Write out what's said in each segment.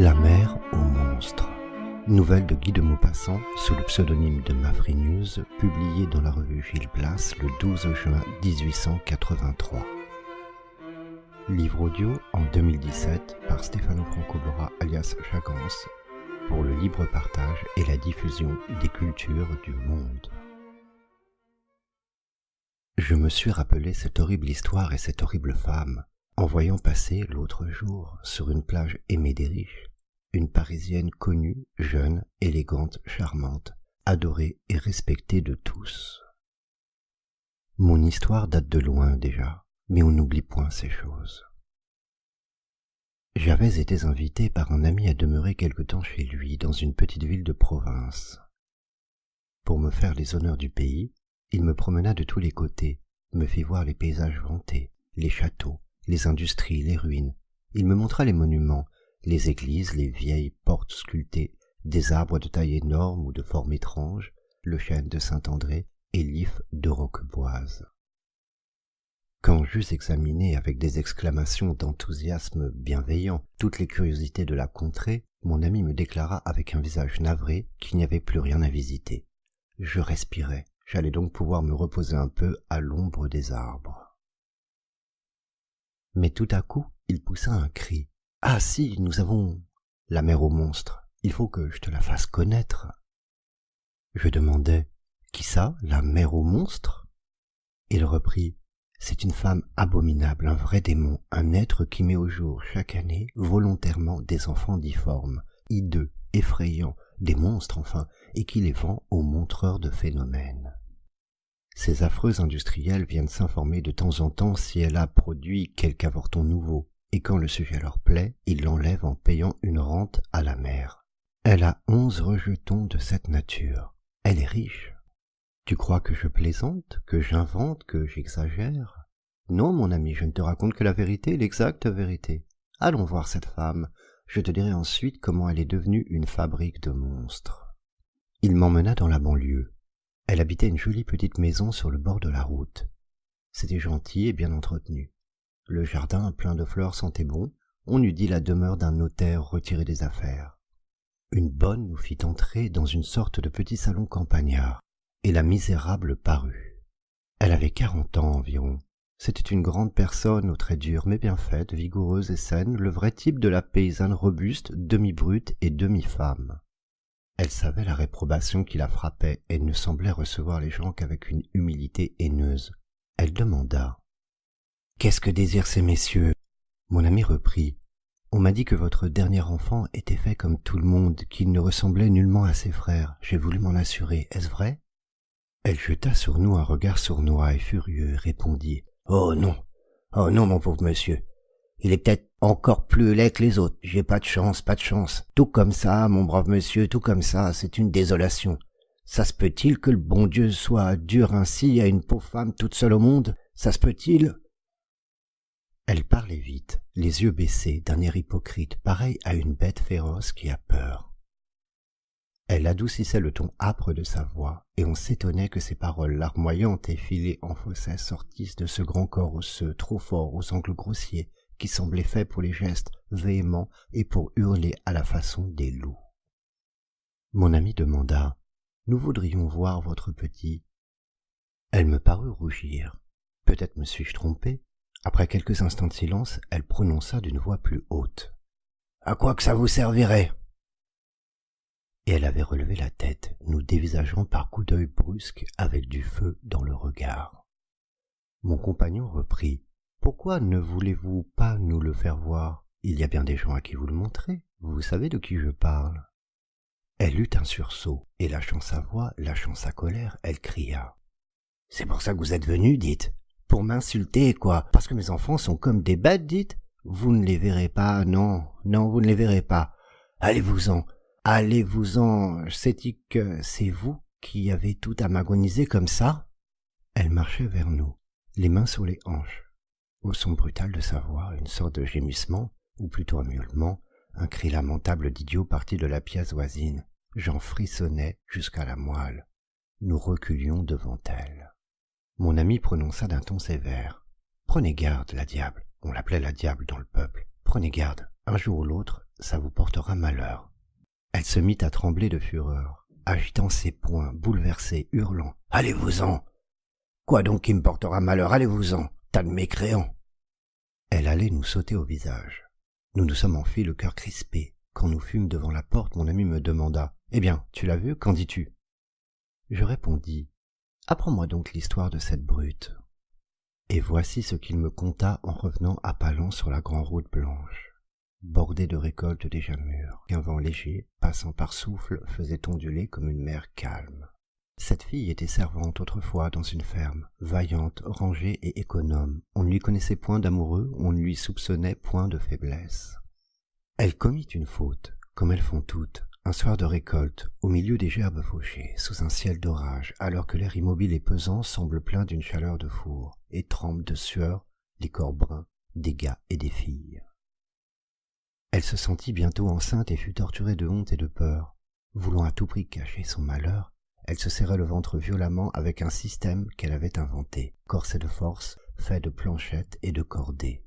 La mer aux monstres. Nouvelle de Guy de Maupassant sous le pseudonyme de Mavrineuse, publiée dans la revue Gil Blas le 12 juin 1883. Livre audio en 2017 par Stefano Francobora alias Chagance pour le libre partage et la diffusion des cultures du monde. Je me suis rappelé cette horrible histoire et cette horrible femme en voyant passer l'autre jour sur une plage aimée des riches une Parisienne connue, jeune, élégante, charmante, adorée et respectée de tous. Mon histoire date de loin déjà, mais on n'oublie point ces choses. J'avais été invité par un ami à demeurer quelque temps chez lui dans une petite ville de province. Pour me faire les honneurs du pays, il me promena de tous les côtés, me fit voir les paysages vantés, les châteaux, les industries, les ruines. Il me montra les monuments, les églises, les vieilles portes sculptées, des arbres de taille énorme ou de forme étrange, le chêne de Saint-André et l'if de Roqueboise. Quand j'eus examiné avec des exclamations d'enthousiasme bienveillant toutes les curiosités de la contrée, mon ami me déclara avec un visage navré qu'il n'y avait plus rien à visiter. Je respirais, j'allais donc pouvoir me reposer un peu à l'ombre des arbres. Mais tout à coup, il poussa un cri. « Ah si, nous avons la mer aux monstres, il faut que je te la fasse connaître. » Je demandai « Qui ça, la mer aux monstres ?» Il reprit « C'est une femme abominable, un vrai démon, un être qui met au jour chaque année volontairement des enfants difformes, hideux, effrayants, des monstres enfin, et qui les vend aux montreurs de phénomènes. Ces affreux industriels viennent s'informer de temps en temps si elle a produit quelque avorton nouveau, et quand le sujet leur plaît, ils l'enlèvent en payant une rente à la mer. Elle a 11 rejetons de cette nature. Elle est riche. Tu crois que je plaisante, que j'invente, que j'exagère? Non, mon ami, je ne te raconte que la vérité, l'exacte vérité. Allons voir cette femme. Je te dirai ensuite comment elle est devenue une fabrique de monstres. Il m'emmena dans la banlieue. Elle habitait une jolie petite maison sur le bord de la route. C'était gentil et bien entretenu. Le jardin plein de fleurs sentait bon, on eût dit la demeure d'un notaire retiré des affaires. Une bonne nous fit entrer dans une sorte de petit salon campagnard, et la misérable parut. Elle avait 40 ans environ. C'était une grande personne aux traits durs mais bien faite, vigoureuse et saine, le vrai type de la paysanne robuste, demi-brute et demi-femme. Elle savait la réprobation qui la frappait et ne semblait recevoir les gens qu'avec une humilité haineuse. Elle demanda « Qu'est-ce que désirent ces messieurs ?» Mon ami reprit « On m'a dit que votre dernier enfant était fait comme tout le monde, qu'il ne ressemblait nullement à ses frères. J'ai voulu m'en assurer. Est-ce vrai ?» Elle jeta sur nous un regard sournois et furieux et répondit « Oh non, mon pauvre monsieur. Il est peut-être encore plus laid que les autres. J'ai pas de chance. Tout comme ça, mon brave monsieur, tout comme ça, c'est une désolation. Ça se peut-il que le bon Dieu soit dur ainsi à une pauvre femme toute seule au monde? Ça se peut-il ?» Elle parlait vite, les yeux baissés, d'un air hypocrite, pareil à une bête féroce qui a peur. Elle adoucissait le ton âpre de sa voix, et on s'étonnait que ses paroles larmoyantes et filées en fausset sortissent de ce grand corps osseux, trop fort, aux angles grossiers, qui semblait fait pour les gestes véhéments et pour hurler à la façon des loups. Mon ami demanda « Nous voudrions voir votre petit. » Elle me parut rougir. Peut-être me suis-je trompé? Après quelques instants de silence, elle prononça d'une voix plus haute. « À quoi que ça vous servirait ?» Et elle avait relevé la tête, nous dévisageant par coups d'œil brusques avec du feu dans le regard. Mon compagnon reprit. « Pourquoi ne voulez-vous pas nous le faire voir? Il y a bien des gens à qui vous le montrez. Vous savez de qui je parle. » Elle eut un sursaut, et lâchant sa voix, lâchant sa colère, elle cria. « C'est pour ça que vous êtes venu, dites. Pour m'insulter, quoi, parce que mes enfants sont comme des bêtes, dites. Vous ne les verrez pas, non, vous ne les verrez pas. Allez-vous-en, c'est-il que c'est vous qui avez tout à m'agoniser comme ça? » Elle marchait vers nous, les mains sur les hanches. Au son brutal de sa voix, une sorte de gémissement, ou plutôt un miaulement, un cri lamentable d'idiot parti de la pièce voisine. J'en frissonnais jusqu'à la moelle. Nous reculions devant elle. Mon ami prononça d'un ton sévère. « Prenez garde, la diable. » On l'appelait la diable dans le peuple. « Prenez garde. Un jour ou l'autre, ça vous portera malheur. » Elle se mit à trembler de fureur, agitant ses poings, bouleversée, hurlant. « Allez-vous-en! Quoi donc qui me portera malheur? Allez-vous-en, tas de mécréants !» Elle allait nous sauter au visage. Nous nous sommes enfuis le cœur crispé. Quand nous fûmes devant la porte, mon ami me demanda « Eh bien, tu l'as vu, qu'en dis-tu » Je répondis « Apprends-moi donc l'histoire de cette brute. » Et voici ce qu'il me conta en revenant à pas lents sur la grande route blanche, bordée de récoltes déjà mûres, qu'un vent léger, passant par souffle, faisait onduler comme une mer calme. Cette fille était servante autrefois dans une ferme, vaillante, rangée et économe. On ne lui connaissait point d'amoureux, on ne lui soupçonnait point de faiblesse. Elle commit une faute, comme elles font toutes, un soir de récolte, au milieu des gerbes fauchées, sous un ciel d'orage, alors que l'air immobile et pesant semble plein d'une chaleur de four, et trempe de sueur les corps bruns des gars et des filles. Elle se sentit bientôt enceinte et fut torturée de honte et de peur. Voulant à tout prix cacher son malheur, elle se serrait le ventre violemment avec un système qu'elle avait inventé, corset de force, fait de planchettes et de cordées.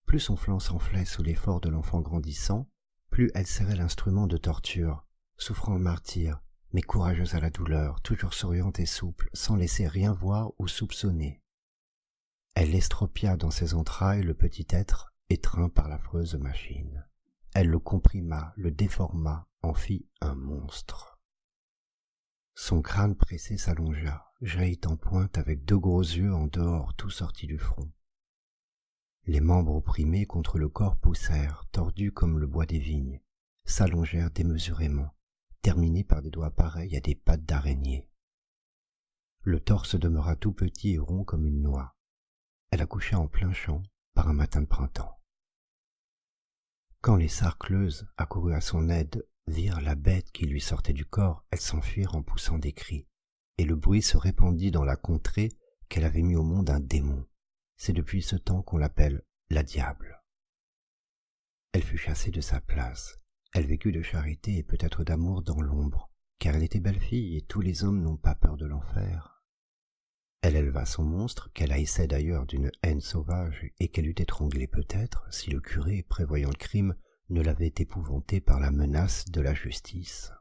Plus son flanc s'enflait sous l'effort de l'enfant grandissant, plus elle serrait l'instrument de torture, souffrant le martyre, mais courageuse à la douleur, toujours souriante et souple, sans laisser rien voir ou soupçonner. Elle estropia dans ses entrailles le petit être, étreint par l'affreuse machine. Elle le comprima, le déforma, en fit un monstre. Son crâne pressé s'allongea, jaillit en pointe avec deux gros yeux en dehors tout sortis du front. Les membres opprimés contre le corps poussèrent, tordus comme le bois des vignes, s'allongèrent démesurément, terminés par des doigts pareils à des pattes d'araignée. Le torse demeura tout petit et rond comme une noix. Elle accoucha en plein champ par un matin de printemps. Quand les sarcleuses, accourues à son aide, virent la bête qui lui sortait du corps, elles s'enfuirent en poussant des cris, et le bruit se répandit dans la contrée qu'elle avait mis au monde un démon. C'est depuis ce temps qu'on l'appelle la diable. Elle fut chassée de sa place. Elle vécut de charité et peut-être d'amour dans l'ombre, car elle était belle fille et tous les hommes n'ont pas peur de l'enfer. Elle éleva son monstre, qu'elle haïssait d'ailleurs d'une haine sauvage et qu'elle eût étranglé peut-être si le curé, prévoyant le crime, ne l'avait épouvanté par la menace de la justice.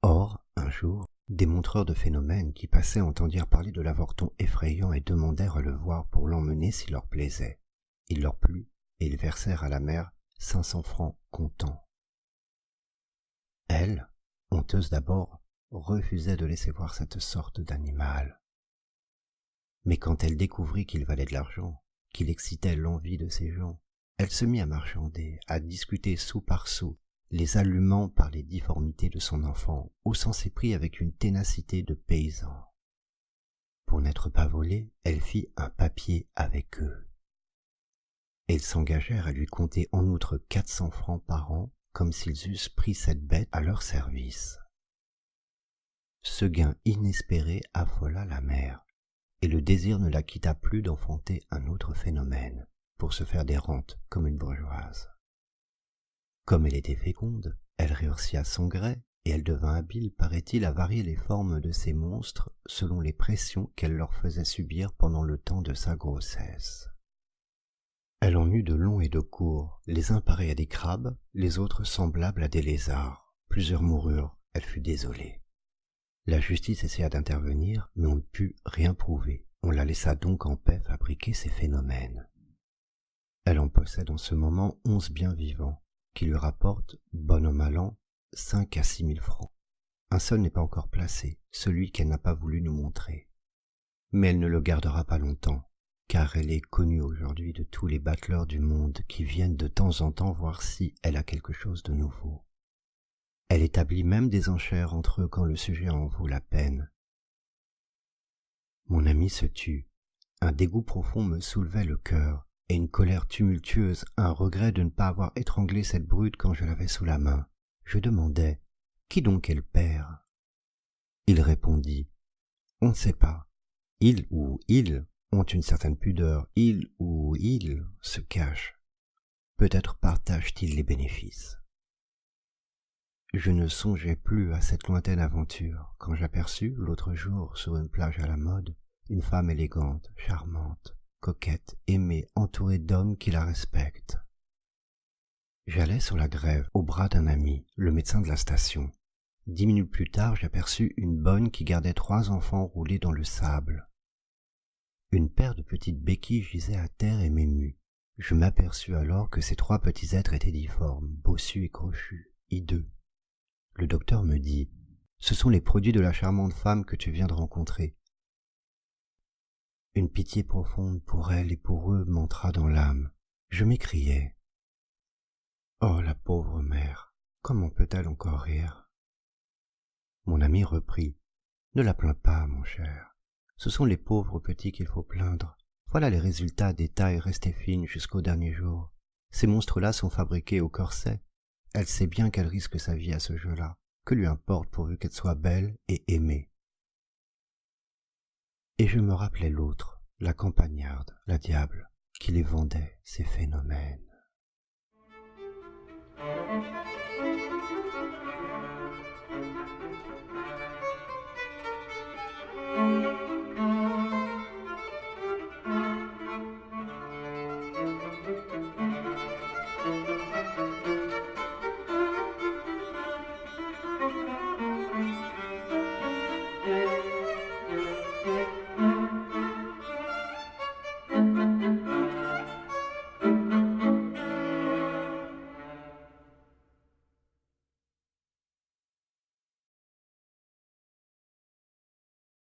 Or, un jour, des montreurs de phénomènes qui passaient entendirent parler de l'avorton effrayant et demandèrent à le voir pour l'emmener s'il leur plaisait. Il leur plut et ils versèrent à la mère 500 francs comptant. Elle, honteuse d'abord, refusait de laisser voir cette sorte d'animal. Mais quand elle découvrit qu'il valait de l'argent, qu'il excitait l'envie de ces gens, elle se mit à marchander, à discuter sou par sou, les allumant par les difformités de son enfant, haussant ses prix avec une ténacité de paysan. Pour n'être pas volée, elle fit un papier avec eux. Ils s'engagèrent à lui compter en outre 400 francs par an, comme s'ils eussent pris cette bête à leur service. Ce gain inespéré affola la mère, et le désir ne la quitta plus d'enfanter un autre phénomène, pour se faire des rentes comme une bourgeoise. Comme elle était féconde, elle réussit à son gré, et elle devint habile, paraît-il, à varier les formes de ces monstres selon les pressions qu'elle leur faisait subir pendant le temps de sa grossesse. Elle en eut de longs et de courts, les uns pareils à des crabes, les autres semblables à des lézards. Plusieurs moururent, elle fut désolée. La justice essaya d'intervenir, mais on ne put rien prouver. On la laissa donc en paix fabriquer ces phénomènes. Elle en possède en ce moment 11 biens vivants, qui lui rapportent, bon an mal an, 5 à 6 000 francs. Un seul n'est pas encore placé, celui qu'elle n'a pas voulu nous montrer. Mais elle ne le gardera pas longtemps, car elle est connue aujourd'hui de tous les bateleurs du monde qui viennent de temps en temps voir si elle a quelque chose de nouveau. Elle établit même des enchères entre eux quand le sujet en vaut la peine. Mon ami se tut. Un dégoût profond me soulevait le cœur, et une colère tumultueuse, un regret de ne pas avoir étranglé cette brute quand je l'avais sous la main. Je demandai, qui donc est le père? Il répondit, on ne sait pas. Il ou ils ont une certaine pudeur, il ou ils se cachent. Peut-être partagent-ils les bénéfices. Je ne songeais plus à cette lointaine aventure quand j'aperçus, l'autre jour, sur une plage à la mode, une femme élégante, charmante, coquette, aimée, entourée d'hommes qui la respectent. J'allais sur la grève, au bras d'un ami, le médecin de la station. 10 minutes plus tard, j'aperçus une bonne qui gardait 3 enfants roulés dans le sable. Une paire de petites béquilles gisait à terre et m'émut. Je m'aperçus alors que ces 3 petits êtres étaient difformes, bossus et crochus, hideux. Le docteur me dit « Ce sont les produits de la charmante femme que tu viens de rencontrer. » Une pitié profonde pour elle et pour eux m'entra dans l'âme. Je m'écriai « Oh, la pauvre mère, comment peut-elle encore rire ?» Mon ami reprit « Ne la plains pas, mon cher. Ce sont les pauvres petits qu'il faut plaindre. Voilà les résultats des tailles restées fines jusqu'au dernier jour. Ces monstres-là sont fabriqués au corset. Elle sait bien qu'elle risque sa vie à ce jeu-là. Que lui importe pourvu qu'elle soit belle et aimée. » Et je me rappelais l'autre, la campagnarde, la diable, qui les vendait, ces phénomènes.